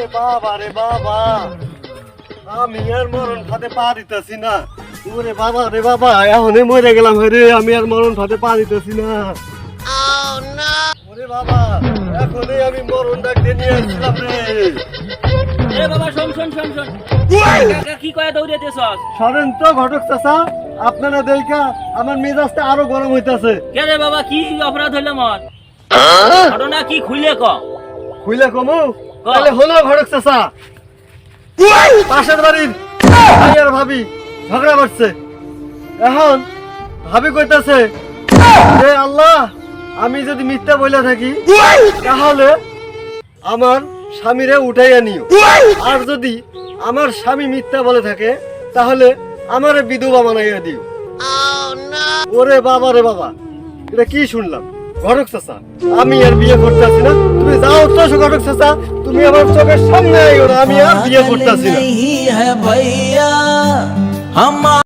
ওরে বাবা রে বাবা, আমি আর মরণ ফাঁদে পা দিতেছি না। ওরে বাবা রে বাবা, এখনই মরে গেলাম রে, আমি আর মরণ ফাঁদে পা দিতেছি না। ওরে বাবা, এখনই আমি মরণ ডাক দিয়ে নিয়ে আসছিলাম রে। এ বাবা শোন শোন শোন শোন, কাকা কি কয়া দৌড়াইতেছস? সরেন তো ঘটক চাচা, আপনারা দেখা আমার মেজাজটা আরো গরম হইতাছে। কে রে বাবা, কি অপরাধ হইলো মত? ঘটনা কি খুইলে ক? খুইলা কমু তাহলে হলো ঘটক চাচা। পাশের বাড়ির ভাই আর ভাবি ঝগড়া করছে। এখন ভাবি কইতাছে যে আল্লাহ, আমি যদি মিথ্যা বলে থাকি তাহলে আমার স্বামীরে উঠাইয়া নিও, আর যদি আমার স্বামী মিথ্যা বলে থাকে তাহলে আমারে বিধবা বানাইয়া দিও। ওরে বাবা রে বাবা, এটা কি শুনলাম? ঘটক চাচা, আমি আর বিয়ে করতেছি না। তুমি যাও তো ঘটক চাচা, তুমি আমার চোখের সামনে আইও না, আমি আর বিয়ে করতেছি না।